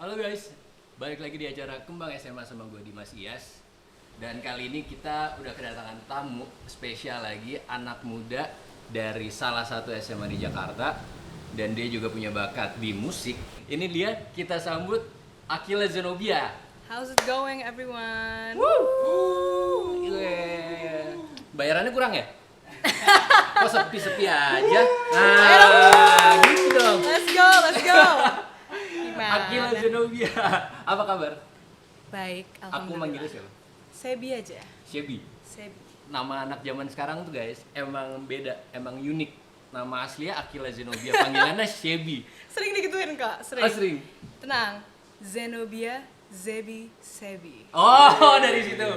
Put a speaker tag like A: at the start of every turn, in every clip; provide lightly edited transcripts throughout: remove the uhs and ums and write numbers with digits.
A: Halo guys, balik lagi di acara Kembang SMA sama gue Dimas Iyas. Dan kali ini kita udah kedatangan tamu spesial lagi, anak muda dari salah satu SMA di Jakarta. Dan dia juga punya bakat di musik. Ini dia, kita sambut Akila Zenobia.
B: How's it going, everyone?
A: Woo! Yeah. Bayarannya kurang ya? Kok sepi-sepi aja? Nah, gitu dong.
B: Let's go. Gimana?
A: Akila Zenobia, apa kabar?
B: Baik,
A: Aku
B: alhamdulillah.
A: manggilnya siapa?
B: Sebi aja.
A: Shebi.
B: Sebi.
A: Nama anak zaman sekarang tuh guys, emang beda, emang unik. Nama aslinya Akila Zenobia, panggilannya Shebi.
B: Sering digituin kak, sering.
A: Oh sering?
B: Tenang, Zenobia, Zebi, Sebi.
A: Oh dari situ.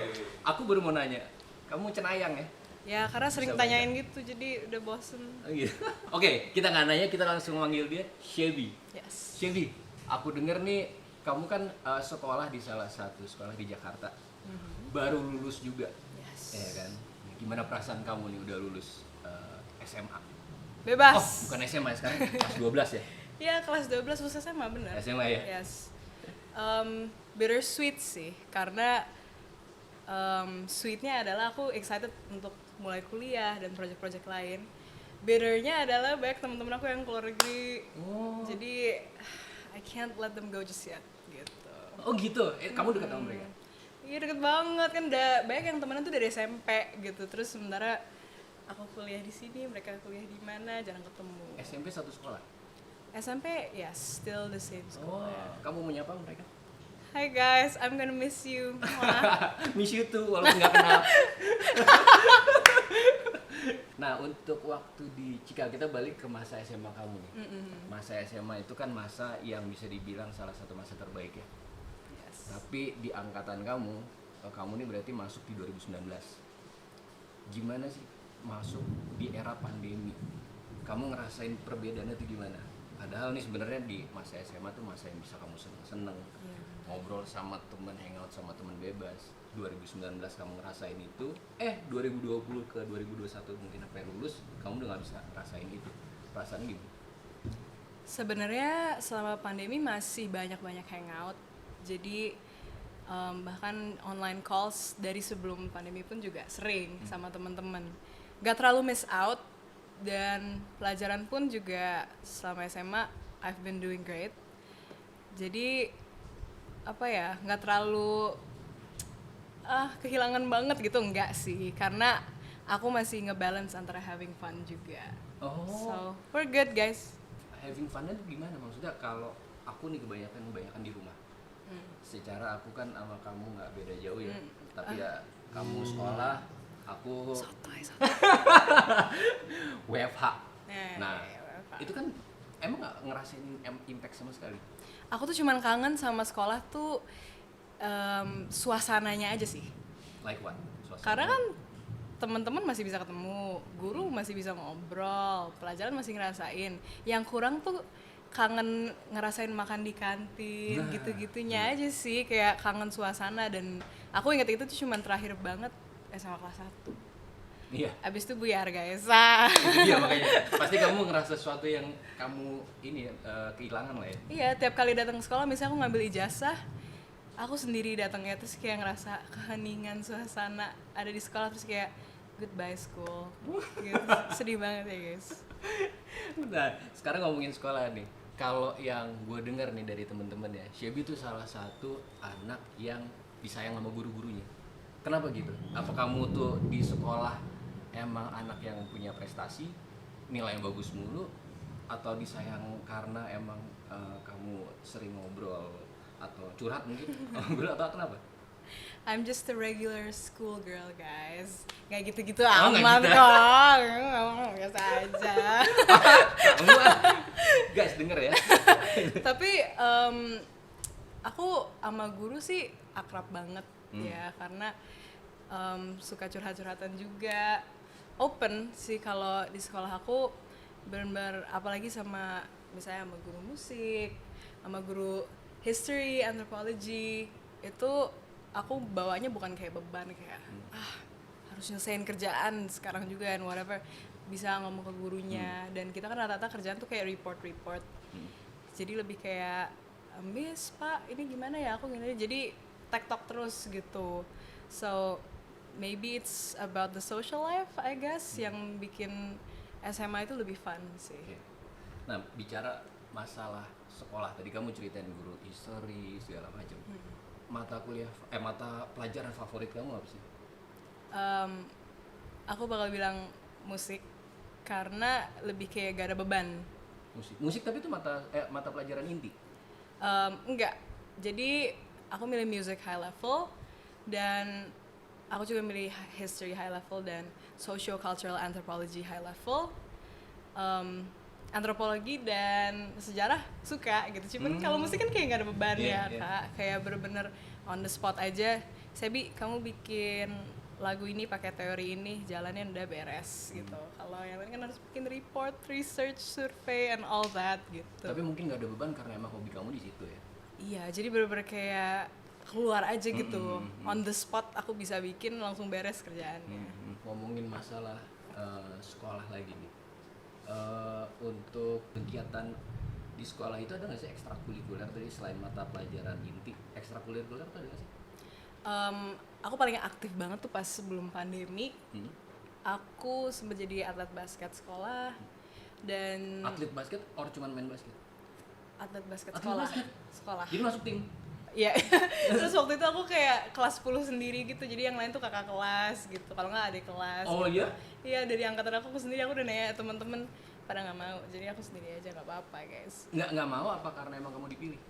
A: Aku baru mau nanya, kamu cenayang ya?
B: Ya karena sering
A: Bisa
B: tanyain gitu, jadi udah bosen.
A: Oh, gitu. Oke, kita nggak nanya, kita langsung manggil dia Shebi.
B: Yes.
A: Shebi, aku denger nih, kamu kan sekolah di salah satu sekolah di Jakarta. Baru lulus juga,
B: Yes.
A: ya kan? Gimana perasaan kamu nih udah lulus SMA?
B: Bebas.
A: Oh, bukan SMA ya, sekarang kelas 12 ya?
B: Ya kelas 12 lulus SMA bener.
A: SMA ya?
B: Yes. Bittersweet sih, karena sweetnya adalah aku excited untuk mulai kuliah dan project-project lain. Bitternya adalah banyak teman-teman aku yang keluar negeri.
A: Oh.
B: Jadi I can't let them go just yet gitu.
A: Oh gitu, kamu dekat sama mereka?
B: Iya deket banget kan, udah banyak yang temenan tuh dari SMP gitu. Terus sementara aku kuliah di sini, mereka kuliah di mana, jarang ketemu.
A: SMP satu sekolah?
B: SMP, yes, still the same school.
A: Oh,
B: Ya.
A: kamu menyapa mereka?
B: Hi guys, I'm gonna miss you. Mwah.
A: Miss you too, walaupun nggak kenal. Nah, untuk waktu di Cika, kita balik ke masa SMA kamu nih. Masa SMA itu kan masa yang bisa dibilang salah satu masa terbaik ya.
B: Yes.
A: Tapi di angkatan kamu nih berarti masuk di 2019. Gimana sih masuk di era pandemi? Kamu ngerasain perbedaannya tuh gimana? Padahal nih sebenarnya di masa SMA tuh masa yang bisa kamu seneng-seneng.
B: Iya.
A: Ngobrol sama temen, hangout sama temen bebas. 2019 kamu ngerasain itu, 2020 ke 2021 mungkin sampai lulus, kamu udah gak bisa ngerasain itu. Perasaannya gimana?
B: Sebenarnya selama pandemi masih banyak-banyak hangout. Jadi bahkan online calls dari sebelum pandemi pun juga sering sama teman-teman. Gak terlalu miss out, dan pelajaran pun juga selama SMA I've been doing great. Jadi apa ya, nggak terlalu kehilangan banget gitu, enggak sih, karena aku masih ngebalance antara having fun juga.
A: Oh,
B: So we're good guys.
A: having fun-nya tuh gimana? Maksudnya kalau aku nih kebanyakan di rumah. Secara aku kan sama kamu nggak beda jauh ya, tapi ya kamu sekolah, aku
B: Sotoy.
A: WFH. Nah,
B: WFH.
A: itu kan emang nggak ngerasain impact sama sekali.
B: Aku tuh cuman kangen sama sekolah tuh suasananya aja sih.
A: Like what? Suasana.
B: Karena kan teman-teman masih bisa ketemu, guru masih bisa ngobrol, pelajaran masih ngerasain. Yang kurang tuh kangen ngerasain makan di kantin,
A: Nah,
B: gitu-gitunya aja sih, kayak kangen suasana. Dan aku inget itu tuh cuman terakhir banget SMA kelas 1.
A: Iya.
B: Abis itu buyar guys.
A: Iya makanya pasti kamu ngerasa sesuatu yang kamu ini kehilangan lah ya.
B: Iya, tiap kali datang ke sekolah misalnya aku ngambil ijazah, aku sendiri datangnya terus kayak ngerasa keheningan suasana ada di sekolah, terus kayak goodbye school gitu. Sedih banget ya guys.
A: Nah, sekarang ngomongin sekolah nih. Kalau yang gue dengar nih dari temen-temen ya, Shebi tuh salah satu anak yang disayang sama guru-gurunya. Kenapa gitu? Apa kamu tuh di sekolah emang anak yang punya prestasi, nilai yang bagus mulu, atau disayang karena emang kamu sering ngobrol atau curhat mungkin? Ngobrol atau kenapa?
B: I'm just a regular school girl guys. Gak gitu-gitu
A: Oh, nggak
B: amat
A: gitu.
B: kok. Biasa aja.
A: Kamu guys denger ya.
B: Tapi aku sama guru sih akrab banget ya, karena suka curhat-curhatan juga. Open sih kalau di sekolah aku, benar-benar apalagi sama misalnya sama guru musik, sama guru history, anthropology, itu aku bawanya bukan kayak beban, kayak harus nyelesain kerjaan sekarang juga and whatever, bisa ngomong ke gurunya. Dan kita kan rata-rata kerjaan tuh kayak report, jadi lebih kayak Miss Pak ini gimana ya aku gini, jadi tektok terus gitu. So maybe it's about the social life I guess yang bikin SMA itu lebih fun sih.
A: Oke. Nah, bicara masalah sekolah, tadi kamu ceritain guru history segala macam. Mata pelajaran favorit kamu apa sih?
B: Aku bakal bilang musik karena lebih kayak gak ada beban.
A: Musik tapi itu mata pelajaran inti.
B: Enggak, jadi aku milih music high level dan aku juga milih history high level dan socio-cultural anthropology high level. Antropologi dan sejarah suka gitu, cuman kalau musik kan kayak gak ada beban Kak, kayak bener-bener on the spot aja. Sebi, kamu bikin lagu ini pakai teori ini, jalannya udah beres gitu. Kalau yang lain kan harus bikin report, research, survey, and all that gitu.
A: Tapi mungkin gak ada beban karena emang hobi kamu di situ ya?
B: Iya, jadi bener-bener kayak keluar aja gitu, on the spot aku bisa bikin langsung beres kerjaannya.
A: Ngomongin masalah sekolah lagi nih, untuk kegiatan di sekolah itu ada nggak sih ekstrakurikuler tadi selain mata pelajaran inti? Ekstrakurikuler tuh ada nggak sih?
B: Aku paling aktif banget tuh pas sebelum pandemi. Aku sempat jadi atlet basket sekolah dan
A: atlet basket or cuman main basket?
B: Atlet basket
A: Atlet
B: sekolah.
A: basket?
B: Sekolah.
A: Jadi masuk tim?
B: Iya. Terus waktu itu aku kayak kelas 10 sendiri gitu. Jadi yang lain tuh kakak kelas gitu. Kalau nggak adik kelas.
A: Oh
B: gitu.
A: iya?
B: Iya, dari angkatan aku sendiri aku udah nanya teman-teman pada nggak mau. Jadi aku sendiri aja nggak apa-apa, guys.
A: Nggak mau apa karena emang kamu dipilih?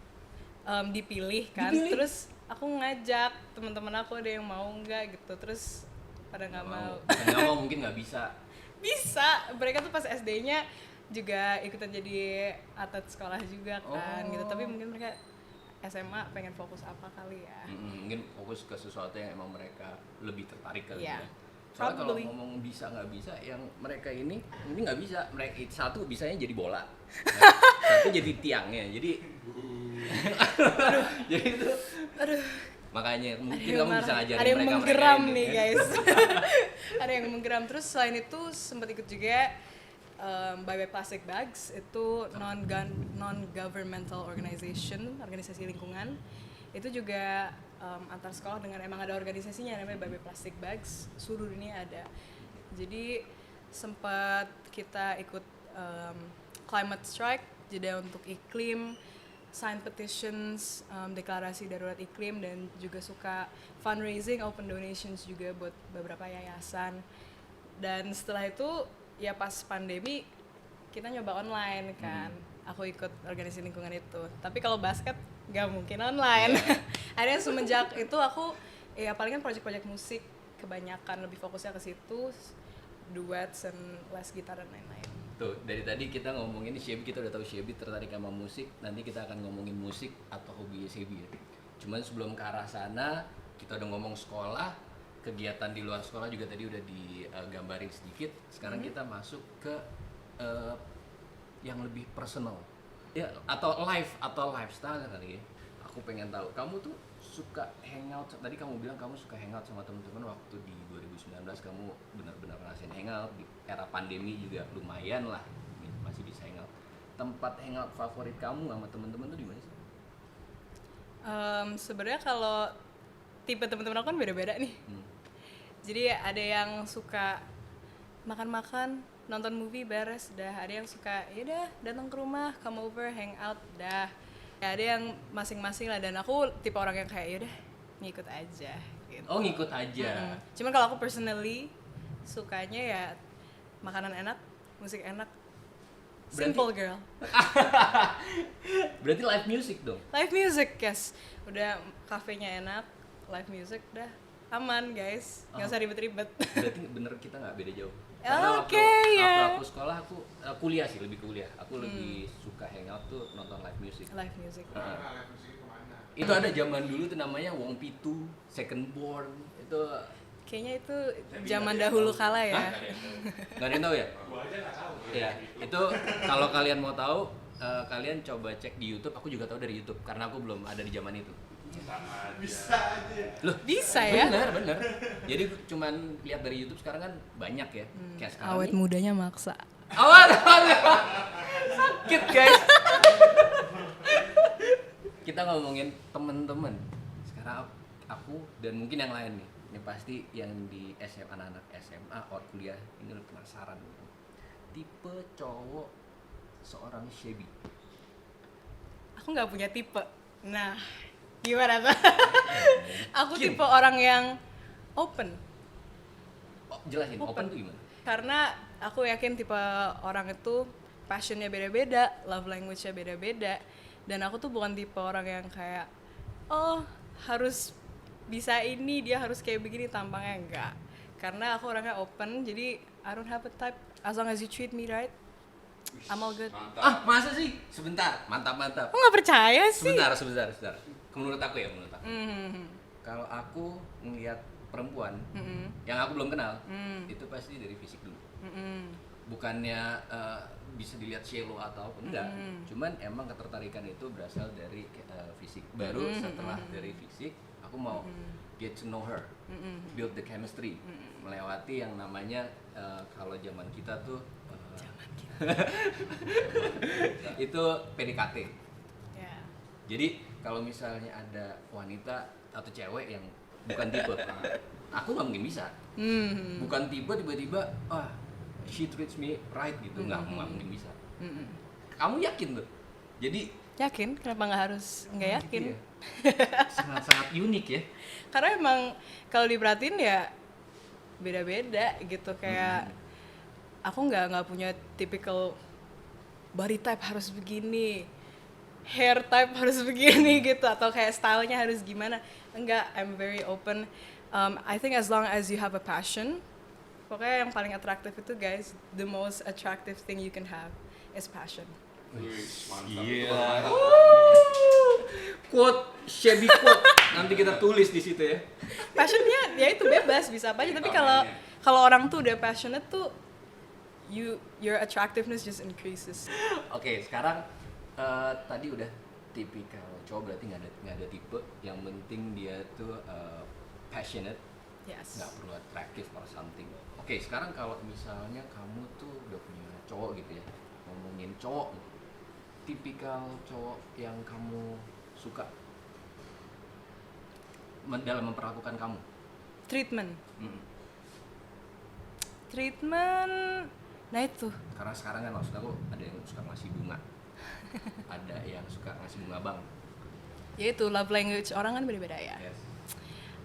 B: Dipilih kan. Terus aku ngajak teman-teman aku ada yang mau nggak gitu. Terus pada nggak mau.
A: Nggak mau mungkin nggak bisa.
B: Bisa. Mereka tuh pas SD-nya juga ikutan jadi atlet sekolah juga kan gitu. Tapi mungkin mereka SMA pengen fokus apa kali ya?
A: Mungkin fokus ke sesuatu yang emang mereka lebih tertarik kali ya. Soalnya
B: Probably.
A: kalau ngomong bisa nggak bisa, yang mereka ini nggak bisa. Mereka satu bisanya jadi bola, satu jadi tiangnya. Jadi, jadi itu.
B: Aduh.
A: Makanya mungkin kamu bisa ngajarin
B: ada yang
A: mereka
B: menggeram
A: ini,
B: nih
A: ya.
B: guys. Ada yang menggeram. Terus selain itu sempat ikut juga Bye Bye Plastic Bags, itu non-governmental organization, organisasi lingkungan. Itu juga antar sekolah dengan emang ada organisasinya namanya Bye Bye Plastic Bags, seluruh dunia ada. Jadi sempat kita ikut climate strike, jeda untuk iklim, sign petitions, deklarasi darurat iklim, dan juga suka fundraising, open donations juga buat beberapa yayasan. Dan setelah itu ya pas pandemi kita nyoba online kan. Aku ikut organisasi lingkungan itu. Tapi kalau basket gak mungkin online. Akhirnya semenjak itu aku ya palingan project-project musik kebanyakan, lebih fokusnya ke situ, duets dan les gitar dan lain-lain.
A: Tuh, dari tadi kita ngomongin Shebi, kita udah tahu Shebi tertarik sama musik. Nanti kita akan ngomongin musik atau hobi Shebi ya. Cuman sebelum ke arah sana, kita udah ngomong sekolah, kegiatan di luar sekolah juga tadi udah digambarin sedikit. Sekarang kita masuk ke yang lebih personal ya, atau life atau lifestyle kali ya. Aku pengen tahu, kamu tuh suka hangout, tadi kamu bilang kamu suka hangout sama teman-teman waktu di 2019, kamu benar-benar ngerasain hangout. Di era pandemi juga lumayan lah masih bisa hangout. Tempat hangout favorit kamu sama teman-teman tuh di mana sih?
B: Sebenarnya kalau tipe teman-teman aku kan beda-beda nih. Jadi ada yang suka makan-makan, nonton movie beres, dah. Ada yang suka ya udah datang ke rumah, come over, hang out, dah. Ya, ada yang masing-masing lah, dan aku tipe orang yang kayak ya udah ngikut aja gitu.
A: Oh, ngikut aja.
B: Cuman kalau aku personally sukanya ya makanan enak, musik enak. Simple girl.
A: Berarti live music dong?
B: Live music, yes. Udah kafenya enak, live music udah aman guys, nggak usah ribet-ribet.
A: Berarti bener kita nggak beda jauh.
B: Oke,
A: ya. Waktu aku sekolah, aku kuliah sih, lebih kuliah. Aku lebih suka hangout tuh nonton live music.
B: Live music.
C: Live music kemana?
A: Itu ada zaman dulu tuh namanya Wong Pitu, Second Born. Itu
B: kayaknya itu zaman dahulu kala ya.
A: nggak ada yang tahu ya?
C: Gua aja nggak tahu.
A: Ya, itu kalau kalian mau tahu, kalian coba cek di YouTube. Aku juga tahu dari YouTube karena aku belum ada di zaman itu.
C: Bisa aja.
A: Loh,
B: Bisa ya?
A: bener. Jadi cuman lihat dari YouTube sekarang kan banyak ya. Kayak sekarang
B: Awet
A: nih.
B: mudanya maksa.
A: Awet. Sakit, guys. kita ngomongin temen-temen. Sekarang aku dan mungkin yang lain nih. Ini pasti yang di SMA, anak-anak SMA atau kuliah ini udah penasaran. Tipe cowok seorang Shelby.
B: Aku nggak punya tipe. Nah, gimana tuh? Aku
A: Mungkin.
B: tipe orang yang open.
A: Oh, jelasin open tuh gimana?
B: Karena aku yakin tipe orang itu passionnya beda-beda, love language-nya beda-beda. Dan aku tuh bukan tipe orang yang kayak, oh harus bisa ini, dia harus kayak begini, tampangnya enggak. Karena aku orangnya open, jadi I don't have a type. As long as you treat me right, I'm all good.
C: Mantap.
A: Ah, masa sih? Sebentar, mantap.
B: Aku nggak percaya sih.
A: Sebentar. Menurut aku ya, Kalau aku ngelihat perempuan yang aku belum kenal, itu pasti dari fisik dulu. Bukannya bisa dilihat shallow atau apa, enggak. Cuman emang ketertarikan itu berasal dari fisik. Baru setelah dari fisik, aku mau get to know her, build the chemistry, melewati yang namanya kalau zaman kita tuh itu PDKT.
B: Ya.
A: Jadi kalau misalnya ada wanita atau cewek yang bukan tipe, aku nggak mungkin bisa. Bukan tipe tiba-tiba, she treats me right gitu, nggak mungkin bisa. Kamu yakin tuh? Jadi
B: Yakin? Kenapa nggak yakin?
A: gitu ya. Sangat unik ya.
B: Karena emang kalau diperhatiin ya beda-beda gitu, kayak aku nggak punya typical body type harus begini, hair type harus begini gitu, atau kayak stylenya harus gimana. Enggak, I'm very open. I think as long as you have a passion, pokoknya yang paling atraktif itu guys, the most attractive thing you can have is passion.
C: Wih, mantap.
A: Iya. Quote, Shelby quote. Nanti kita tulis di situ ya.
B: Passionnya ya itu bebas, bisa apa aja, tapi kalau orang tuh udah passionate tuh your attractiveness just increases.
A: Oke, sekarang tadi udah tipikal cowok, berarti nggak ada tipe. Yang penting dia tuh passionate,
B: Yes.
A: nggak perlu atraktif or something. Oke, sekarang kalau misalnya kamu tuh udah punya cowok gitu ya, ngomongin cowok, tipikal cowok yang kamu suka dalam memperlakukan kamu.
B: Treatment.
A: Mm.
B: Treatment. Nah itu.
A: Karena sekarang kan maksud aku ada yang suka ngasih bunga, ada yang suka ngasih bunga bang.
B: Ya itu love language orang kan beda-beda ya.
A: Yes.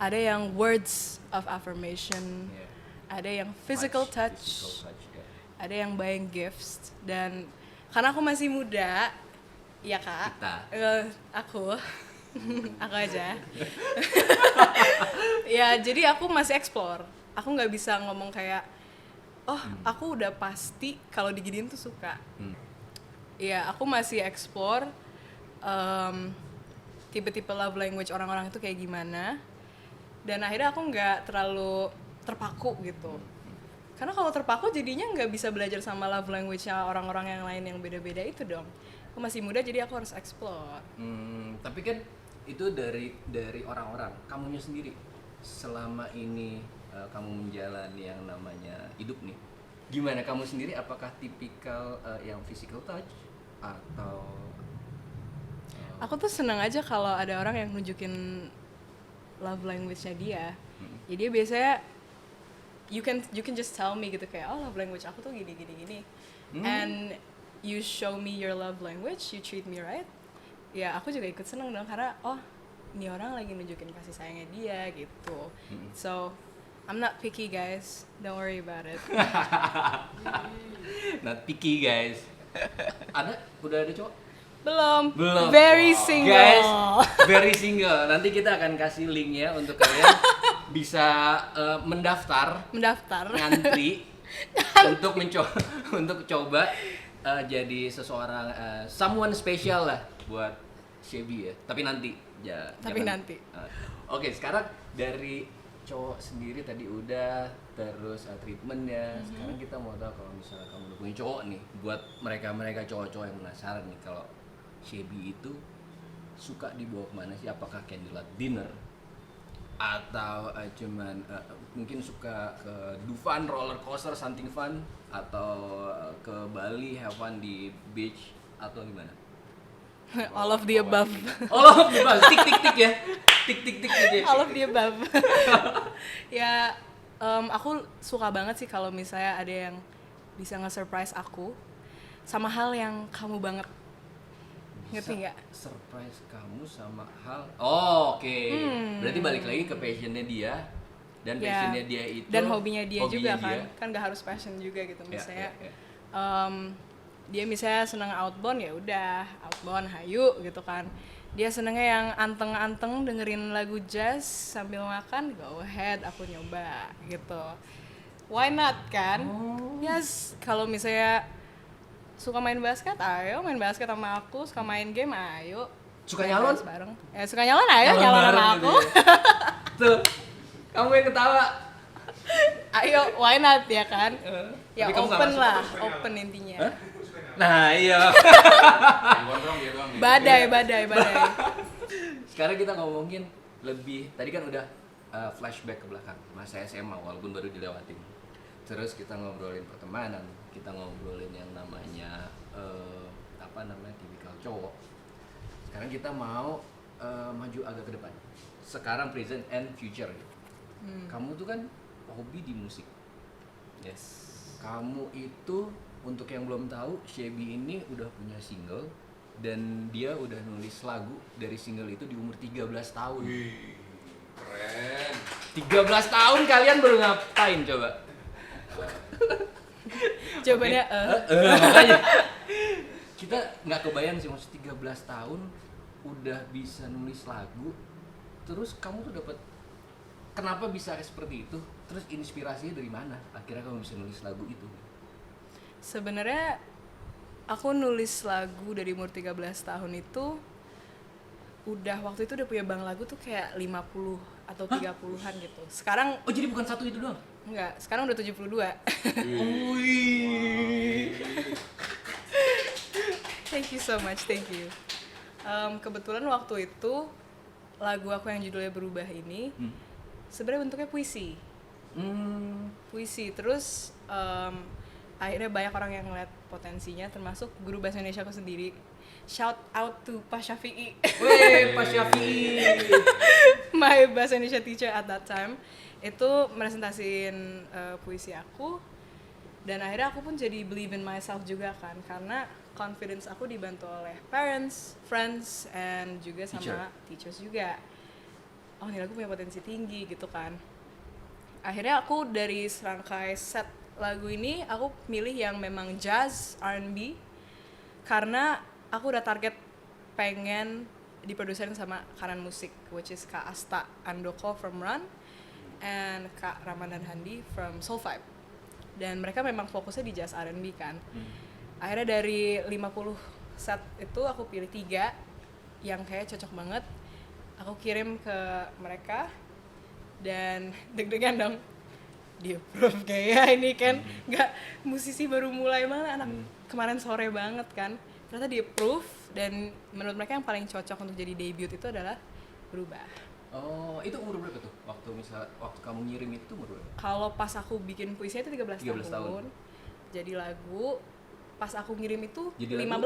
B: Ada yang words of affirmation,
A: Yeah.
B: ada yang physical touch,
A: Physical touch, ya.
B: ada yang buying gifts. Dan karena aku masih muda, ya kak,
A: Kita.
B: aku aja. Ya jadi aku masih explore. Aku nggak bisa ngomong kayak, oh aku udah pasti kalau diginiin tuh suka. Ya aku masih explore tipe-tipe love language orang-orang itu kayak gimana. Dan akhirnya aku nggak terlalu terpaku gitu. Karena kalau terpaku jadinya nggak bisa belajar sama love language-nya orang-orang yang lain yang beda-beda itu dong. Aku masih muda jadi aku harus explore.
A: Tapi kan itu dari orang-orang. Kamunya sendiri selama ini kamu menjalani yang namanya hidup nih. Gimana kamu sendiri? Apakah tipikal yang physical touch atau
B: Aku tuh seneng aja kalau ada orang yang nunjukin love language-nya dia. Jadi dia biasanya you can just tell me gitu kayak, oh love language aku tuh gini. And you show me your love language, you treat me right. Ya aku juga ikut seneng dong karena oh ini orang lagi nunjukin kasih sayangnya dia gitu. So I'm not picky guys, don't worry about it.
A: not picky guys? Udah ada cowok?
B: Belum.
A: Belum.
B: Very single.
A: Guys, very single. Nanti kita akan kasih linknya untuk kalian bisa mendaftar, ngantri untuk coba jadi seseorang someone special lah buat Shelby ya. Tapi nanti
B: Nanti.
A: Oke, sekarang dari cowok sendiri tadi udah, terus treatmentnya. Sekarang kita mau tahu kalau misalnya kamu udah punya cowok nih, buat mereka cowok-cowok yang penasaran nih kalau Shelby itu suka dibawa kemana sih? Apakah candlelight dinner atau cuman mungkin suka ke Dufan roller coaster something fun, atau ke Bali have fun di beach, atau gimana?
B: All of the above.
A: All of the above, tik tik tik ya. Tik tik tik gitu ya.
B: All of the above. Ya, aku suka banget sih kalau misalnya ada yang bisa nge-surprise aku sama hal yang kamu banget. Ngerti nggak?
A: Surprise kamu sama hal. Oh, oke. Berarti balik lagi ke passionnya dia dan
B: Ya,
A: passionnya dia itu
B: dan hobinya dia juga
A: dia.
B: kan nggak harus passion juga gitu
A: Ya,
B: misalnya.
A: ya, ya.
B: Dia misalnya seneng outbound, ya udah outbound hayu gitu kan. Dia senengnya yang anteng-anteng dengerin lagu jazz sambil makan, go ahead, aku nyoba gitu. Why not kan? Yes, kalau misalnya suka main basket, ayo main basket sama aku. Suka main game, ayo.
A: Suka
B: Main
A: nyalon?
B: dance bareng. Suka nyalon, ayo nyalon sama
A: bareng
B: aku.
A: gitu ya. Tuh, kamu yang ketawa.
B: Ayo, why not ya kan? Ya
A: Tapi kamu nggak
B: open
A: masuk.
B: lah, open intinya.
A: Hah? Nah, iya.
C: Dia doang.
B: Badai.
A: Sekarang kita ngomongin lebih, tadi kan udah flashback ke belakang, masa SMA walaupun baru dilewatin. Terus kita ngobrolin pertemanan, kita ngobrolin yang namanya tipikal cowok. Sekarang kita mau maju agak ke depan. Sekarang present and future. Kamu tuh kan hobi di musik.
B: Yes.
A: Kamu itu, untuk yang belum tahu, Shelby ini udah punya single dan dia udah nulis lagu dari single itu di umur 13 tahun.
C: Wih, keren.
A: 13 tahun kalian baru ngapain coba?
B: Jawabannya
A: Makanya kita nggak kebayang sih, maksud 13 tahun udah bisa nulis lagu. Terus kamu tuh dapat, kenapa bisa seperti itu? Terus inspirasinya dari mana? Akhirnya kamu bisa nulis lagu itu.
B: Sebenarnya aku nulis lagu dari umur 13 tahun itu waktu itu udah punya bank lagu tuh kayak 50 atau 30-an gitu. Sekarang
A: Oh, jadi bukan satu itu doang?
B: enggak, sekarang udah 72.
A: Wih.
B: Thank you so much, thank you. Kebetulan waktu itu lagu aku yang judulnya Berubah ini sebenarnya bentuknya puisi. Puisi, terus akhirnya banyak orang yang ngeliat potensinya, termasuk guru bahasa Indonesia aku sendiri. Shout out to Pak Syafi'i.
A: Weh, Pak Syafi'i.
B: My bahasa Indonesia teacher at that time itu presentasiin puisi aku, dan akhirnya aku pun jadi believe in myself juga kan, karena confidence aku dibantu oleh parents, friends, and juga sama teachers juga. Oh, ini lagu punya potensi tinggi gitu kan. Akhirnya aku dari serangkai set lagu ini aku milih yang memang jazz, R&B, karena aku udah target pengen diproduserin sama kanan musik, which is Kak Asta Andoko from Run and Kak Ramadan Handi from Soul Vibe. Dan mereka memang fokusnya di jazz R&B kan. Akhirnya dari 50 set itu aku pilih 3 yang kayak cocok banget. Aku kirim ke mereka dan deg-degan dong. Di approve kayak ini kan, nggak musisi baru mulai malah anak kemarin sore banget kan. Ternyata di approve, dan menurut mereka yang paling cocok untuk jadi debut itu adalah Berubah.
A: Oh, itu umur berapa tuh? Waktu kamu ngirim itu umur berapa?
B: Kalau pas aku bikin puisinya itu 13
A: 13 tahun.
B: Jadi lagu pas aku ngirim itu
A: Jadi
B: 15.
A: lagu?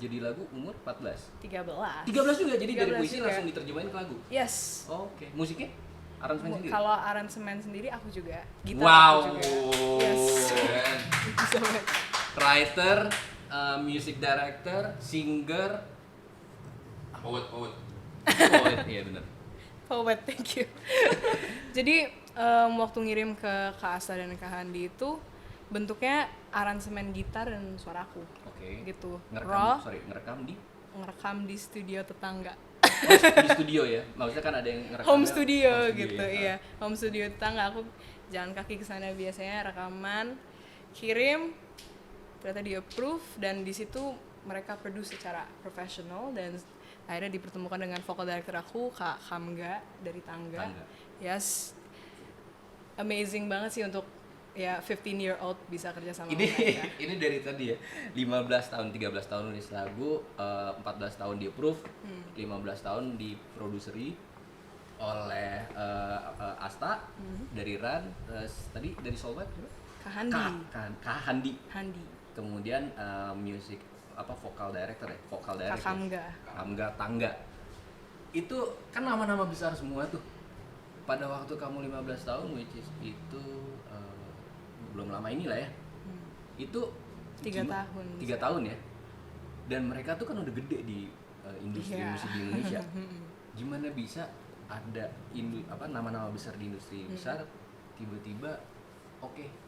A: Jadi lagu umur 14.
B: 13.
A: 13 juga, jadi dari
B: 13
A: puisi
B: juga.
A: langsung diterjemahin ke lagu.
B: Yes.
A: Oke. Musiknya? Aransemen sendiri?
B: Kalau aransemen sendiri aku juga. Gitar
A: Wow.
B: aku juga. Yes.
C: Keren.
B: Thank you so much.
A: Writer, music director, singer,
C: Poet.
A: poet, iya benar.
B: Poet, thank you. Jadi waktu ngirim ke Kak Asta dan Kak Handi itu bentuknya aransemen gitar dan suaraku.
A: Oke.
B: Gitu.
A: Ngerekam,
B: Raw, ngerekam di studio tetangga.
A: di studio ya. Maksudnya kan ada yang ngerekamnya
B: Home studio gitu,
A: ya.
B: iya. Home studio tetangga, aku jalan kaki ke sana biasanya, rekaman, kirim, ternyata di approve, dan di situ mereka produce secara profesional, dan akhirnya dipertemukan dengan vocal director aku, Kak Hamga dari Tangga. Yes, amazing banget sih untuk ya 15-year-old bisa kerja sama
A: Ini
B: mereka.
A: ini dari tadi ya. 15 tahun, 13 tahun nulis lagu, 14 tahun di approve, 15 tahun diproduseri oleh Asta dari Ran, tadi dari Soul Vibe juga?
B: Kak Handi.
A: Kak Handi.
B: Handi.
A: Kemudian music vokal director ya, vokal director.
B: Kakamga.
A: Tangga. Itu kan nama-nama besar semua tuh. Pada waktu kamu 15 tahun, which is itu belum lama inilah ya. Itu
B: 3 tahun.
A: 3 tahun ya. Dan mereka tuh kan udah gede di industri musik di Indonesia. Gimana bisa ada nama-nama besar di industri besar tiba-tiba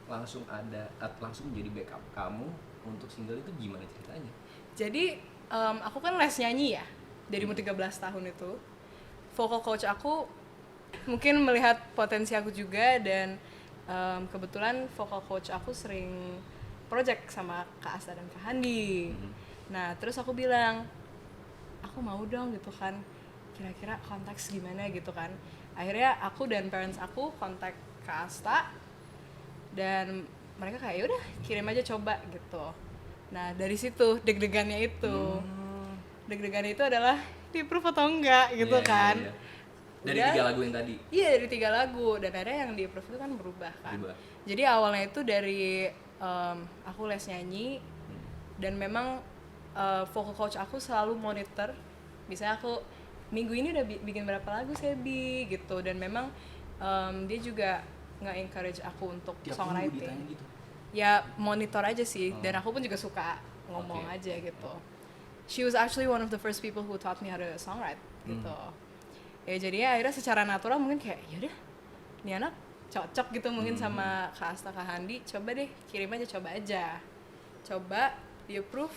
A: langsung jadi backup kamu untuk single itu, gimana ceritanya?
B: Jadi aku kan les nyanyi ya dari umur 13 tahun itu. Vocal coach aku mungkin melihat potensi aku juga, dan kebetulan vocal coach aku sering project sama Kak Asta dan Kak Handi. Nah terus aku bilang, aku mau dong gitu kan, kira-kira konteks gimana gitu kan. Akhirnya aku dan parents aku kontak Kak Asta, dan mereka kayak yaudah kirim aja coba gitu. Nah dari situ deg-degannya itu, deg-degannya itu adalah di approve atau enggak gitu kan.
A: Iya. Dari
B: Udah,
A: 3 lagu yang tadi.
B: Iya dari 3 lagu, dan akhirnya yang di approve itu kan berubah kan. Jadi awalnya itu dari aku les nyanyi, dan memang vocal coach aku selalu monitor. Misalnya aku minggu ini udah bikin berapa lagu Sebi gitu, dan memang dia juga nge-encourage aku untuk
A: Tiap
B: songwriting.
A: gitu.
B: Ya monitor aja sih, dan aku pun juga suka ngomong aja gitu. She was actually one of the first people who taught me how to songwrite gitu. Ya jadinya akhirnya secara natural mungkin kayak yaudah nih anak cocok gitu mungkin sama Kak Asta, Kak Handi, coba deh kirim aja, coba di approve,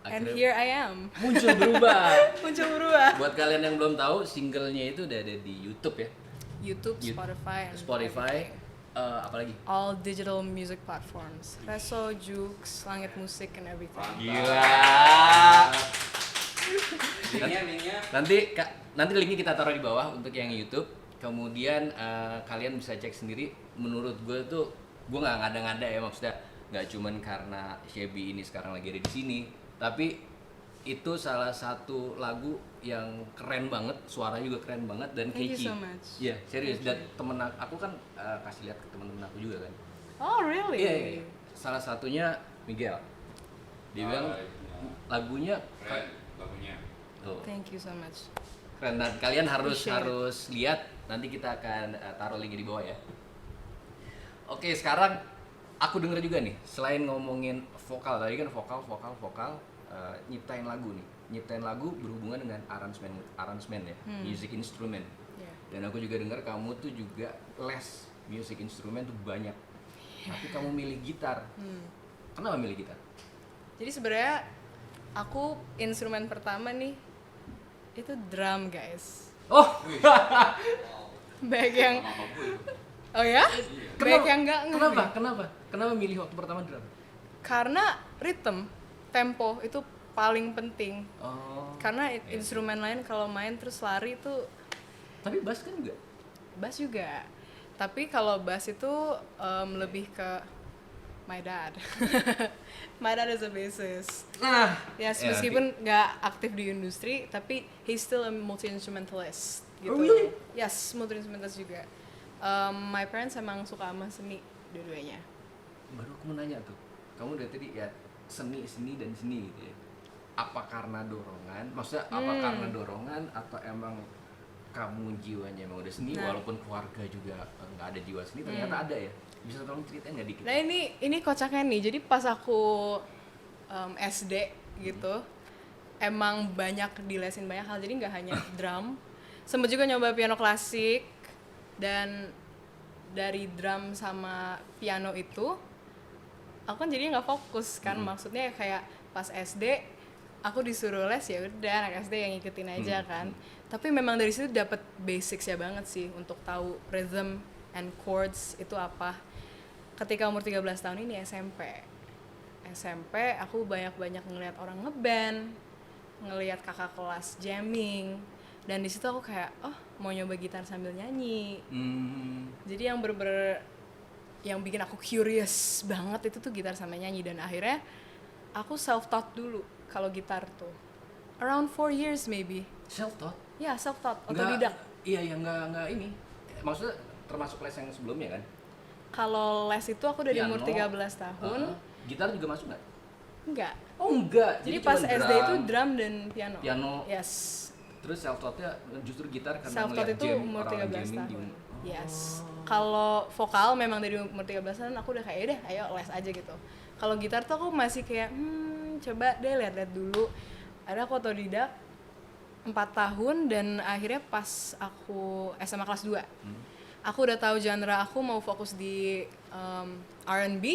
B: and
A: Akhirnya
B: here I am.
A: muncul berubah. Buat kalian yang belum tahu, singlenya itu udah ada di YouTube ya.
B: YouTube, Spotify, and
A: Spotify, apalagi?
B: all digital music platforms. Reso, Joox, Langit Musik, and everything.
A: Gila.
C: Linknya.
A: Nanti linknya kita taruh di bawah untuk yang YouTube. Kemudian kalian bisa cek sendiri. Menurut gue tuh, gue nggak ngada-ngada ya, maksudnya nggak cuman karena Shebi ini sekarang lagi ada di sini, tapi itu salah satu lagu yang keren banget, suara juga keren banget dan
B: Thank
A: catchy.
B: you so much.
A: Iya, serius. Dan temen aku kan kasih lihat ke temen-temen aku juga kan.
B: Oh really?
A: Iya. Salah satunya Miguel. Dia bilang lagunya
C: Keren lagunya.
A: tuh,
B: Thank you so much.
A: keren. Dan kalian harus
B: Appreciate
A: lihat. Nanti kita akan taruh linknya di bawah ya. Oke, sekarang aku denger juga nih, selain ngomongin vokal, tadi kan vokal, nyiptain lagu berhubungan dengan arrangement ya, music instrument.
B: Yeah.
A: Dan aku juga dengar kamu tuh juga les music instrument tuh banyak. Tapi kamu milih gitar. Kenapa milih gitar?
B: Jadi sebenarnya aku instrumen pertama nih itu drum guys.
A: Oh,
B: Baik yang
C: Sama gue.
B: oh ya? Baik yang enggak
A: Kenapa milih waktu pertama drum?
B: Karena rhythm, tempo itu paling penting.
A: Oh.
B: Karena instrumen lain kalau main terus lari itu
A: Tapi bass kan juga.
B: bass juga. Tapi kalau bass itu lebih ke my dad. My dad is a bassist.
A: Nah,
B: Yes,
A: ya,
B: meskipun nggak aktif di industri, tapi he's still a multi-instrumentalist gitu.
A: Oh, really?
B: Yes, multi-instrumentalist juga. My parents emang suka sama seni dua-duanya.
A: baru aku mau nanya tuh, kamu dari tadi ya seni dan seni gitu ya. Apa karena dorongan? Maksudnya apa karena dorongan atau emang kamu jiwanya emang udah seni, walaupun keluarga juga nggak ada jiwa seni, ternyata ada ya? Bisa tolong ceritain nggak dikit?
B: Nah ini kocaknya nih, jadi pas aku SD gitu, emang banyak dilesin banyak hal, jadi nggak hanya drum, sempet juga nyoba piano klasik, dan dari drum sama piano itu, aku kan jadinya nggak fokus kan, maksudnya kayak pas SD aku disuruh les ya udah anak SD yang ngikutin aja kan, tapi memang dari situ dapat basics ya banget sih untuk tahu rhythm and chords itu apa. Ketika umur 13 tahun ini SMP aku banyak ngelihat orang ngeband, ngelihat kakak kelas jamming, dan di situ aku kayak mau nyoba gitar sambil nyanyi. Jadi yang yang bikin aku curious banget itu tuh gitar sama nyanyi, dan akhirnya aku self taught dulu kalau gitar tuh around 4 years maybe.
A: Self taught?
B: Ya self taught, otodidak.
A: Iya nggak ini. Maksudnya termasuk les yang sebelumnya kan?
B: Kalau les itu aku dari umur
A: Piano,
B: 13 tahun.
A: Gitar juga masuk nggak?
B: Enggak.
A: Oh enggak.
B: Jadi
A: cuma
B: pas SD
A: drum,
B: itu drum dan piano.
A: piano.
B: Yes.
A: Terus self-taught-nya justru gitar karena
B: Self taught
A: ngeliat
B: itu umur
A: orang
B: 13
A: jamming
B: tahun.
A: di-
B: Yes. Kalau vokal memang dari umur 13 tahun aku udah kayak deh, ayo les aja gitu. Kalau gitar tuh aku masih kayak coba deh lihat-lihat dulu. Ada aku otodidak 4 tahun dan akhirnya pas aku SMA kelas 2. Aku udah tahu genre aku mau fokus di R&B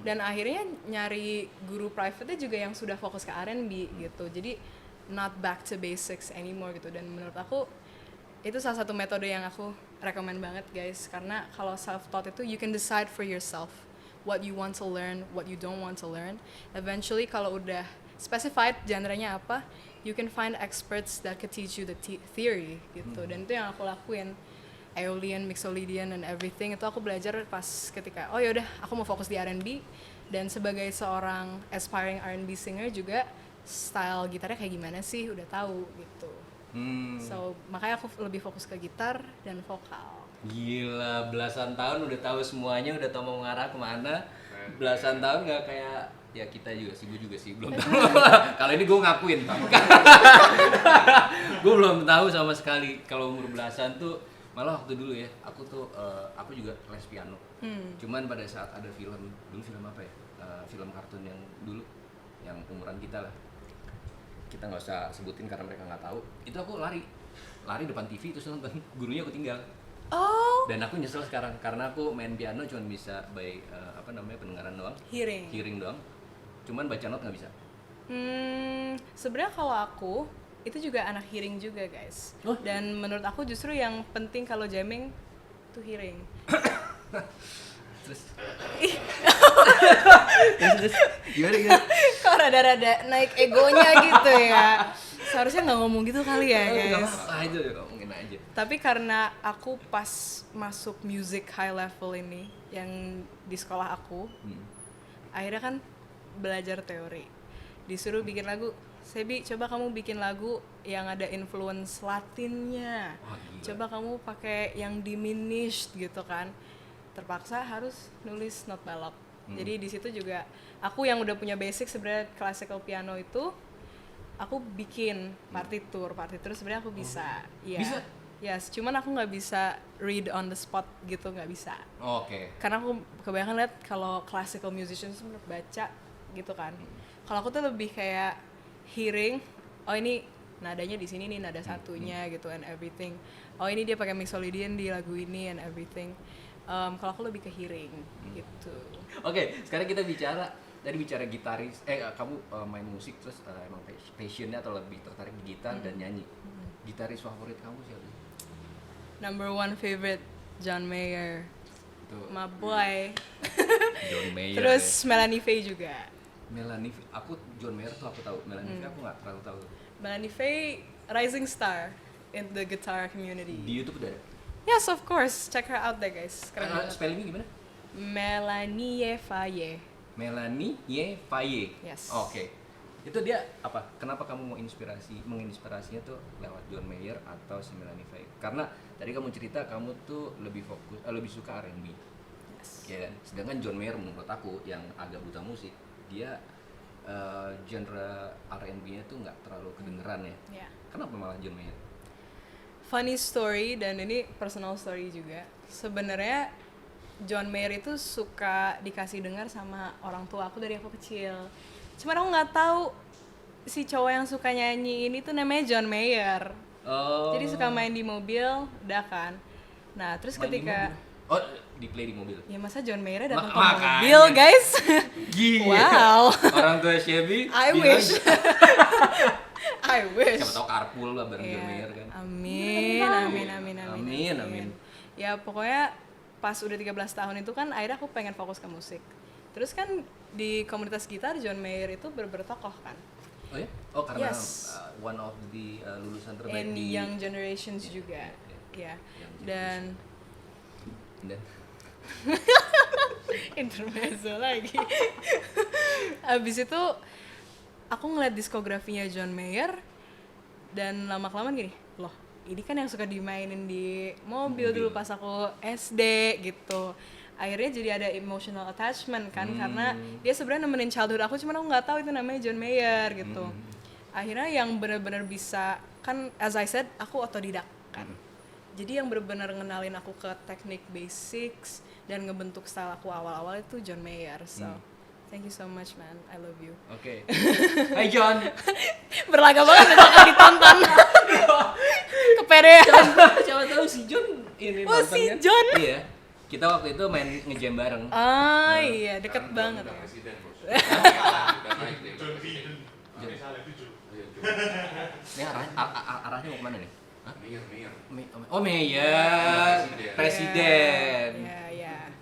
B: dan akhirnya nyari guru private-nya juga yang sudah fokus ke R&B gitu. Jadi not back to basics anymore gitu, dan menurut aku itu salah satu metode yang aku rekomend banget guys, karena kalau self taught itu you can decide for yourself what you want to learn, what you don't want to learn. Eventually kalau udah specified genre-nya apa, you can find experts that could teach you the theory gitu. Dan itu yang aku lakuin. Aeolian, Mixolydian, and everything itu aku belajar pas ketika oh yaudah aku mau fokus di R&B, dan sebagai seorang aspiring R&B singer juga style gitarnya kayak gimana sih udah tahu gitu. So makanya aku lebih fokus ke gitar dan vokal.
A: Gila, belasan tahun udah tahu semuanya, udah tahu mau ngarah kemana. Belasan tahun nggak kayak ya kita juga sih, gue juga sih belum tahu. Kalau ini gue ngakuin, gue belum tahu sama sekali. Kalau umur belasan tuh malah waktu dulu ya, aku juga les piano. Cuman pada saat ada film apa ya, film kartun yang dulu, yang umuran kita lah, kita nggak usah sebutin karena mereka nggak tahu. Itu aku lari depan TV terus nonton, gurunya aku tinggal.
B: Oh,
A: Dan aku nyesel sekarang karena aku main piano cuma bisa by pendengaran doang, hearing doang. Cuman baca not nggak bisa.
B: Sebenarnya kalau aku itu juga anak hearing juga guys. Dan menurut aku justru yang penting kalau jamming tuh hearing.
A: Terus gimana?
B: Kok rada-rada naik egonya gitu ya. Seharusnya nggak ngomong gitu kali ya guys.
A: Itu ya ngomongin aja.
B: Tapi karena aku pas masuk music high level ini yang di sekolah aku, akhirnya kan belajar teori. Disuruh bikin lagu, Sebi coba kamu bikin lagu yang ada influence Latinnya. Coba kamu pakai yang diminished gitu kan. Terpaksa harus nulis not balok. Jadi di situ juga aku yang udah punya basic sebenarnya classical piano itu, aku bikin partitur sebenarnya aku bisa. Iya.
A: Bisa?
B: Yes, cuman aku nggak bisa read on the spot gitu, nggak bisa.
A: Oke.
B: Karena aku kebanyakan lihat kalau classical musicians baca gitu kan. Kalau aku tuh lebih kayak hearing, oh ini nadanya di sini nih, nada satunya gitu and everything. Oh ini dia pakai Mixolydian di lagu ini and everything. Kalau aku lebih ke hearing gitu.
A: Oke, sekarang kita bicara gitaris. Kamu main musik terus emang passionnya atau lebih tertarik di gitar dan nyanyi. Gitaris favorit kamu siapa?
B: Number one favorite John Mayer,
A: Tuh.
B: my boy.
A: John Mayer.
B: Terus Melanie Faye juga.
A: Melanie, aku John Mayer tuh aku tahu. Melanie Faye aku nggak terlalu tahu.
B: Melanie Faye rising star in the guitar community.
A: Di YouTube udah ada.
B: Yes, of course. Check her out there, guys. Keren banget.
A: Spellingnya gimana?
B: Melanie Faye.
A: Melanie Faye.
B: Yes.
A: Oke. Itu dia apa? Kenapa kamu mau menginspirasinya tuh lewat John Mayer atau si Melanie Faye? Karena tadi kamu cerita kamu tuh lebih suka R&B.
B: Yes.
A: Ya kan? Sedangkan John Mayer menurut aku yang agak buta musik, dia genre R&B-nya tuh nggak terlalu kedengeran ya.
B: Yeah.
A: Kenapa malah John Mayer?
B: Funny story, dan ini personal story juga. Sebenarnya John Mayer itu suka dikasih dengar sama orang tua aku dari aku kecil. Cuman aku nggak tahu si cowok yang suka nyanyi ini tuh namanya John Mayer.
A: Oh.
B: Jadi suka main di mobil, udah kan. Nah terus
A: Main di
B: ketika
A: mobil? Oh, di play di mobil.
B: ya masa John Mayer datang ke
A: Makanya.
B: mobil guys.
A: Gila.
B: Wow.
A: Orang tua Shelby.
B: I wish. I wish.
A: Siapa tahu carpool lah bareng John
B: Iya.
A: Mayer kan.
B: Amin. Ya pokoknya pas udah 13 tahun itu kan akhirnya aku pengen fokus ke musik. Terus kan di komunitas gitar John Mayer itu bertokoh kan.
A: Oh ya? Oh karena
B: Yes.
A: one of the lulusan terbaik
B: And
A: di
B: young generations juga. Ya. Dan intermezzo lagi. Abis itu aku ngeliat diskografinya John Mayer dan lama-kelamaan gini, loh ini kan yang suka dimainin di mobil dulu pas aku SD gitu. akhirnya jadi ada emotional attachment kan, karena dia sebenarnya nemenin childhood aku, cuman aku nggak tahu itu namanya John Mayer gitu. Akhirnya yang benar-benar bisa kan, as I said, aku otodidak kan. Jadi yang benar-benar ngenalin aku ke teknik basics dan ngebentuk style aku awal-awal itu John Mayer. So thank you so much man, I love you.
A: Oke. Hai John.
B: Berlaga banget bakal ditonton. Kepedean.
A: Siapa tahu si John ini
B: Oh,
A: nonton
B: si
A: kan?
B: John.
A: Iya. Kita waktu itu main ngejam bareng.
B: Ah iya, deket banget.
C: Udah
B: Ya.
C: presiden bos. Udah naik deh.
D: John Biden. Salah itu John.
C: Ayo, John.
A: Ini arahnya mau kemana nih? Hah?
C: Mayor.
A: Oh Mayor. Presiden.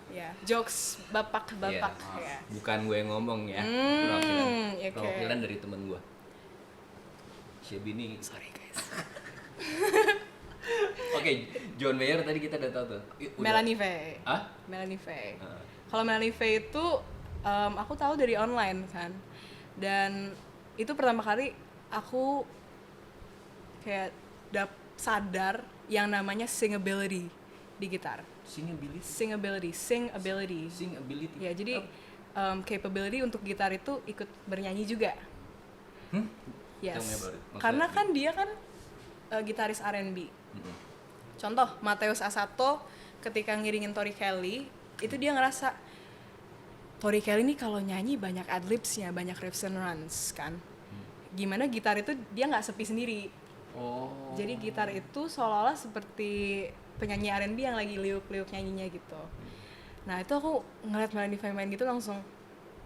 B: Ya. Jokes bapak-bapak
A: Iya.
B: ya.
A: Bukan gue yang ngomong ya.
B: Oke.
A: Perwakilan dari temen gue. Shelby ini.
B: Sorry guys.
A: Oke, John Mayer tadi kita udah tahu tuh.
B: Melanie Faye.
A: Hah?
B: Melanie Faye.
A: Heeh.
B: Kalau Melanie Faye itu aku tahu dari online kan. Dan itu pertama kali aku kayak sadar yang namanya singability di gitar.
A: Singability.
B: Sing ability. Ya, jadi capability untuk gitar itu ikut bernyanyi juga. Yes.
A: Tell me about it. Maksudnya
B: Karena kan dia kan gitaris R&B. Contoh, Mateus Asato ketika ngiringin Tori Kelly, itu dia ngerasa Tori Kelly ini kalau nyanyi banyak adlibsnya, banyak riffs and runs kan. Gimana gitar itu dia nggak sepi sendiri.
A: Oh.
B: Jadi gitar itu seolah-olah seperti penyanyi R&B yang lagi liuk-liuk nyanyinya gitu. Nah itu aku ngeliat Melanie Faye main gitu langsung,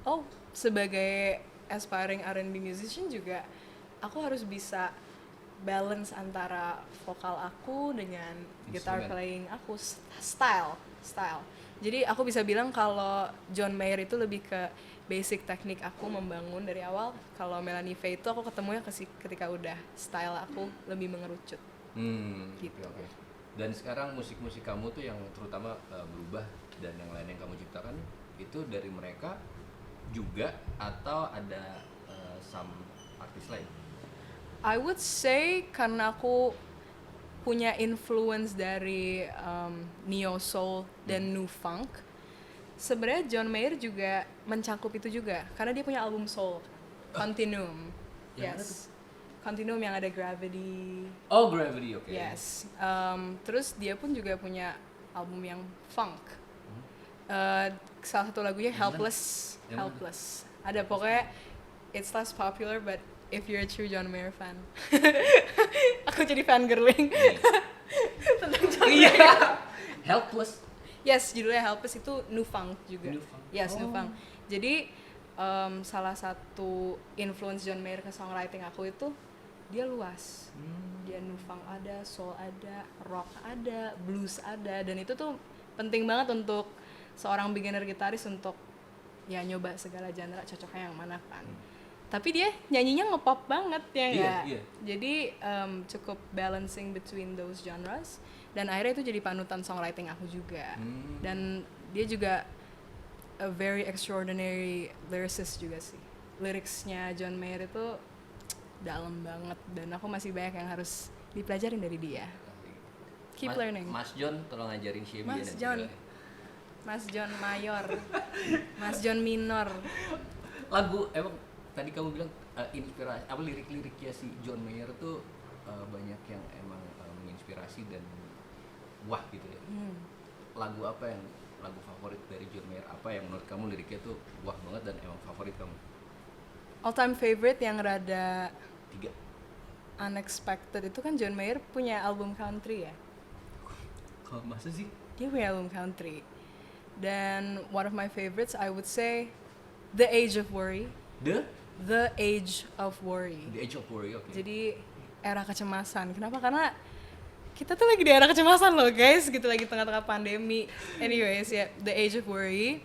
B: oh sebagai aspiring R&B musician juga aku harus bisa balance antara vokal aku dengan guitar
A: Instrumen.
B: playing aku, style. Jadi aku bisa bilang kalau John Mayer itu lebih ke basic teknik aku membangun dari awal. Kalau Melanie Faye itu aku ketemunya ketika udah style aku lebih mengerucut. Gitu.
A: Oke. Dan sekarang musik-musik kamu tuh yang terutama berubah dan yang lain yang kamu ciptakan itu dari mereka juga atau ada some artis lain?
B: I would say karena aku punya influence dari neo soul dan new funk. Sebenarnya John Mayer juga mencakup itu juga karena dia punya album soul, Continuum.
A: Yang mana
B: Yes. Continuum yang ada Gravity.
A: Oh, Gravity, oke.
B: Yes. Terus dia pun juga punya album yang funk. Salah satu lagunya
A: Yang mana?
B: Helpless.
A: Yang mana?
B: Helpless. Ada pokoknya it's less popular but if you're a true John Mayer fan. Aku jadi fangirling. Tentang John
A: Iya.
B: Mayer.
A: Helpless.
B: Yes, judulnya Helpless itu New Funk juga.
A: New Funk.
B: Yes, New
A: Oh.
B: Funk. Jadi salah satu influence John Mayer ke songwriting aku itu dia luas. Dia New Funk ada, soul ada, rock ada, blues ada, dan itu tuh penting banget untuk seorang beginner gitaris untuk ya nyoba segala genre cocoknya yang mana kan. Tapi dia nyanyinya ngepop banget ya
A: Iya,
B: nggak?
A: iya.
B: Jadi cukup balancing between those genres dan akhirnya itu jadi panutan songwriting aku juga. Dan dia juga a very extraordinary lyricist juga sih. Liriksnya John Mayer itu dalam banget dan aku masih banyak yang harus dipelajarin dari dia. Keep learning.
A: Mas John tolong ajarin Shelby.
B: Mas
A: dan
B: John.
A: juga
B: Mas John Mayor. Mas John Minor.
A: lagu emang tadi kamu bilang inspirasi apa lirik-liriknya si John Mayer tuh banyak yang emang menginspirasi dan wah gitu ya. Lagu apa yang lagu favorit dari John Mayer, apa yang menurut kamu liriknya tuh wah banget dan emang favorit kamu?
B: All time favorite yang rada
A: 3.
B: unexpected itu kan John Mayer punya album country ya.
A: Kalau masa sih?
B: Dia punya album country. Dan one of my favorites I would say The Age of Worry. The Age of Worry.
A: The Age of Worry, oke.
B: Jadi era kecemasan. Kenapa? Karena kita tuh lagi di era kecemasan loh guys, gitu lagi tengah-tengah pandemi. Anyways ya, The Age of Worry.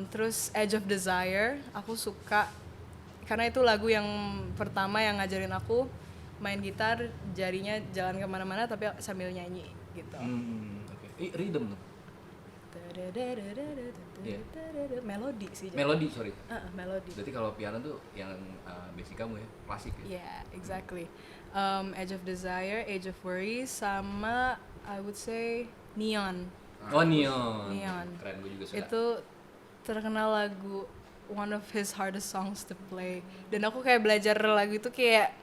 B: Terus Edge of Desire, aku suka karena itu lagu yang pertama yang ngajarin aku main gitar, jarinya jalan kemana-mana tapi sambil nyanyi gitu.
A: Oke. Rhythm tuh. Iya.
B: Melodi sih.
A: Melodi, sorry.
B: Melodi.
A: Berarti kalau piano tuh yang basic kamu ya, klasik ya?
B: Yeah, exactly. Edge of Desire, Age of Worry, sama I would say Neon.
A: Oh Neon.
B: Neon.
A: Keren, gue juga suka.
B: Itu terkenal lagu one of his hardest songs to play. Dan aku kayak belajar lagu itu kayak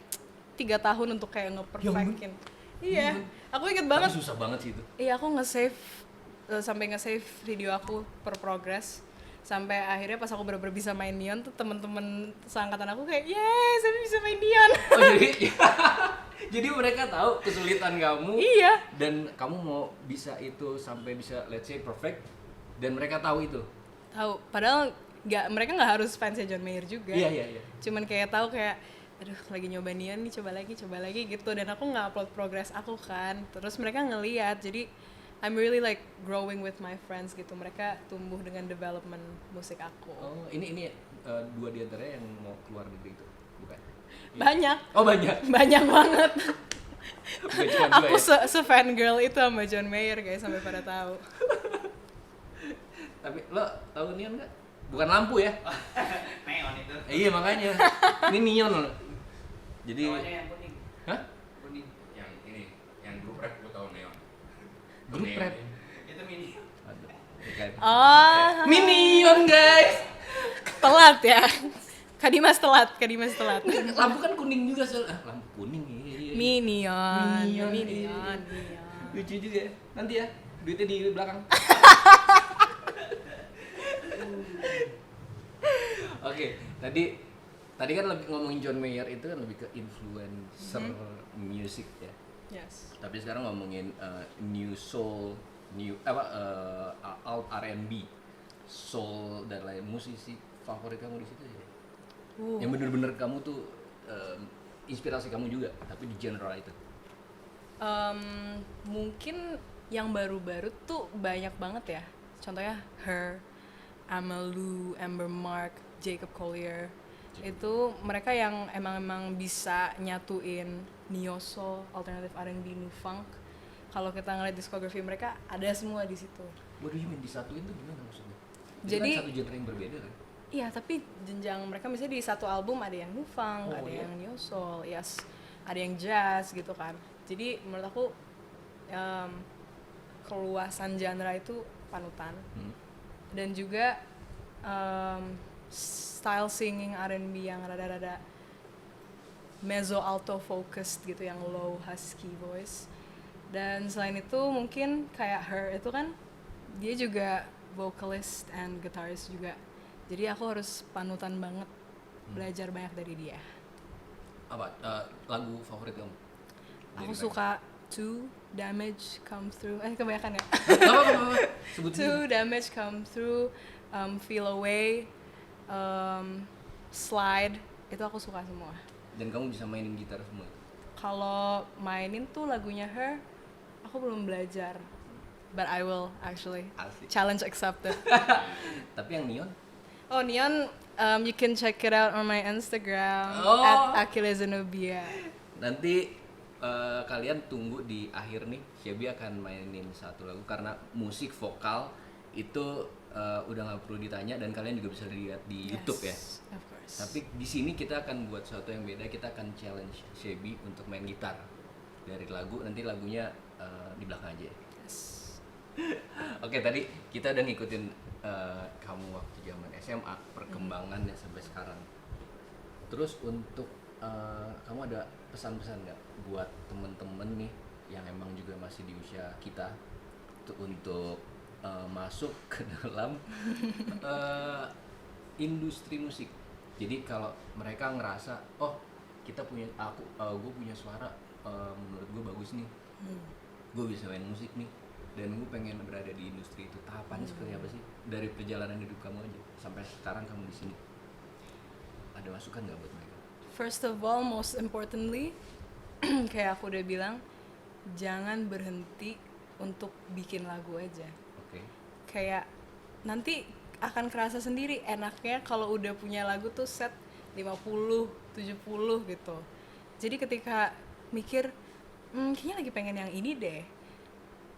B: 3 tahun untuk kayak nge-perfectin. Iya, aku inget banget.
A: Tapi susah banget sih itu.
B: Iya, aku nge-save sampai nge-save video aku per progress. Sampai akhirnya pas aku bener-bener bisa main Neon tuh temen-temen seangkatan aku kayak, yes, saya bisa main Neon.
A: Oh jadi, jadi mereka tahu kesulitan kamu.
B: Iya.
A: Dan kamu mau bisa itu sampai bisa let's say perfect. Dan mereka tahu itu.
B: Tahu, padahal mereka nggak harus fansnya John Mayer juga.
A: Iya.
B: Cuman kayak tahu kayak, aduh lagi nyoba Neon nih, coba lagi gitu. Dan aku nggak upload progress aku kan. Terus mereka ngeliat, jadi I'm really like growing with my friends gitu. Mereka tumbuh dengan development musik aku.
A: Oh ini dua di antaranya yang mau keluar negeri itu, bukan?
B: Banyak.
A: Oh banyak.
B: Banyak banget.
A: Bukan cuma dua
B: Aku
A: ya?
B: fan girl itu sama John Mayer guys, sampai pada tahu.
A: Tapi lo tahu Neon nggak? Bukan lampu ya?
C: Neon itu.
A: Iya makanya. Ini Neon loh. Jadi.
C: Namanya yang kuning.
A: Hah?
C: Kuning. Yang ini, yang grup rap gue tahu Neon.
A: Grup
C: Neon.
A: rap?
C: Itu mini.
A: Aduh. Bukan.
B: Oh,
A: Minion guys.
B: telat ya. Kadimas telat.
A: Lampu kan kuning juga soalnya. Lampu kuning iya.
B: Minion.
A: Minion. Lucu juga ya. Nanti ya, duitnya di belakang. Oke, tadi kan lebih ngomongin John Mayer itu kan lebih ke influencer music ya.
B: Yes.
A: Tapi sekarang ngomongin new soul, alt R&B, soul dan lain musisi favorit kamu di situ ya. Yang bener-bener kamu tuh inspirasi kamu juga, tapi di genre itu.
B: Mungkin yang baru-baru tuh banyak banget ya. Contohnya Her, Amalu, Amber Mark, Jacob Collier. Itu mereka yang emang bisa nyatuin neo soul, alternative R&B, new funk. Kalau kita ngeliat diskografi mereka ada semua di situ.
A: What do you mean disatuin tuh gimana maksudnya?
B: Jadi
A: kan satu genre yang berbeda kan?
B: iya, tapi jenjang mereka misalnya di satu album ada yang new funk,
A: Oh,
B: ada
A: iya?
B: yang neo soul, yes, ada yang jazz gitu kan. Jadi menurut aku keluasan genre itu panutan. Dan juga style singing R&B yang rada-rada mezzo alto focused gitu, yang low husky voice. Dan selain itu mungkin kayak Her itu kan dia juga vocalist and guitarist juga. Jadi aku harus panutan banget, belajar banyak dari dia.
A: Apa lagu favorit kamu?
B: Aku suka To Damage Come Through. Kebanyakan ya.
A: Apa? Sebut
B: To Damage Come Through, Feel Away, Slide, itu aku suka semua.
A: Dan kamu bisa mainin gitar semua.
B: Kalau mainin tuh lagunya Her, aku belum belajar. But I will actually.
A: Asik.
B: Challenge accepted.
A: Tapi yang Neon?
B: Oh, Neon, you can check it out on my Instagram
A: Oh.
B: @akile_zenobia.
A: Nanti kalian tunggu di akhir nih, Shelby akan mainin satu lagu karena musik vokal itu udah nggak perlu ditanya dan kalian juga bisa lihat di YouTube ya.
B: Of course.
A: Tapi di sini kita akan buat sesuatu yang beda, kita akan challenge Shelby untuk main gitar dari lagu, nanti lagunya di belakang aja.
B: Yes.
A: Oke, tadi kita udah ngikutin kamu waktu zaman SMA, perkembangannya sampai sekarang. Terus untuk kamu ada pesan-pesan nggak buat temen-temen nih yang emang juga masih di usia kita tuh untuk masuk ke dalam industri musik. Jadi kalau mereka ngerasa, oh kita punya gue punya suara, menurut gue bagus nih, gue bisa main musik nih, dan gue pengen berada di industri itu. Tahapannya seperti apa sih dari perjalanan hidup kamu aja sampai sekarang kamu di sini? Ada masukan nggak buat mereka?
B: First of all, most importantly, kayak aku udah bilang, jangan berhenti untuk bikin lagu aja.
A: Oke.
B: Kayak nanti akan kerasa sendiri enaknya kalau udah punya lagu tuh set 50, 70 gitu. Jadi ketika mikir, kayaknya lagi pengen yang ini deh,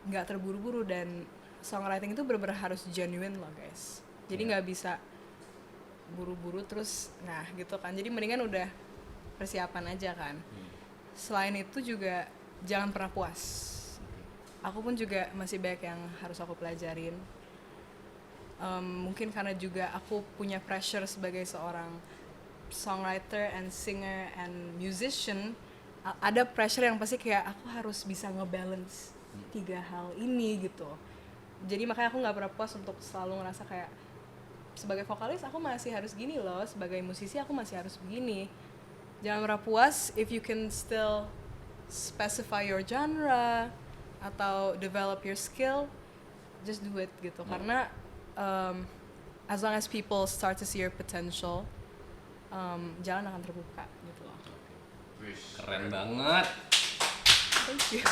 B: nggak terburu-buru. Dan songwriting itu bener-bener harus genuine loh guys. Jadi nggak bisa buru-buru terus nah gitu kan. Jadi mendingan udah persiapan aja kan. Selain itu juga jangan pernah puas. aku pun juga masih banyak yang harus aku pelajarin. Mungkin karena juga aku punya pressure sebagai seorang songwriter and singer and musician, ada pressure yang pasti kayak aku harus bisa ngebalance 3 hal ini gitu. Jadi makanya aku nggak pernah puas untuk selalu ngerasa kayak sebagai vokalis aku masih harus gini loh, sebagai musisi aku masih harus begini. Jangan pernah puas if you can still specify your genre atau develop your skill, just do it gitu. Karena as long as people start to see your potential, jalan akan terbuka gitu loh.
A: Keren banget.
B: Thank you.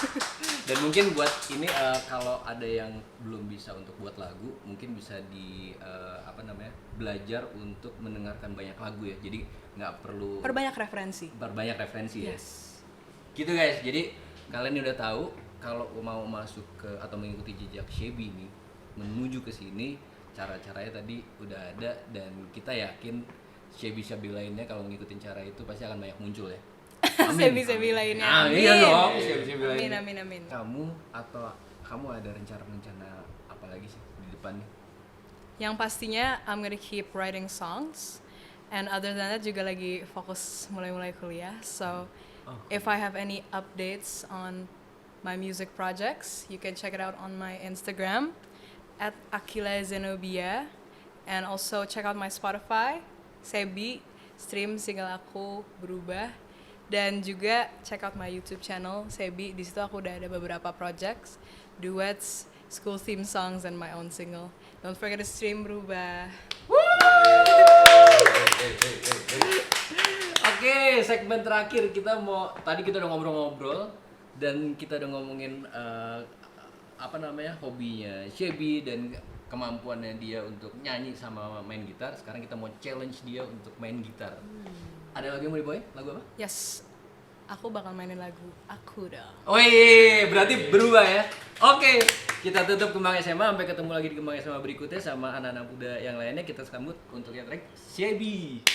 A: Dan mungkin buat ini kalau ada yang belum bisa untuk buat lagu, mungkin bisa di belajar untuk mendengarkan banyak lagu ya. Jadi nggak perlu
B: Perbanyak referensi.
A: ya.
B: Yes.
A: Gitu guys. Jadi kalian udah tahu kalau mau masuk ke atau mengikuti jejak Shelby nih menuju ke sini, cara-caranya tadi udah ada dan kita yakin Shelby lainnya kalau ngikutin cara itu pasti akan banyak muncul ya.
B: Sebi-sebi lainnya.
A: Amin. Iya dong, Shelby lainnya.
B: Amin.
A: Kamu ada rencana apa lagi sih di depan nih?
B: Yang pastinya I'm gonna keep writing songs, and other than that juga lagi fokus mulai kuliah. So if I have any updates on my music projects, you can check it out on my Instagram @akilazenobia, and also check out my Spotify, Sebi, stream single aku Berubah, dan juga check out my YouTube channel Sebi. Di situ aku udah ada beberapa projects, duets, school theme songs, and my own single. Don't forget to stream Berubah.
A: Oke, segmen terakhir tadi kita udah ngobrol-ngobrol dan kita udah ngomongin hobinya Shelby dan kemampuannya dia untuk nyanyi sama main gitar. Sekarang kita mau challenge dia untuk main gitar. Ada lagu yang mau dibawain? Lagu apa?
B: Yes, aku bakal mainin lagu Aku dong.
A: Wih, berarti berubah ya. Oke, kita tutup Kembang SMA. Sampai ketemu lagi di Kembang SMA berikutnya sama anak-anak muda yang lainnya. Kita sambut untuk yang track Shelby.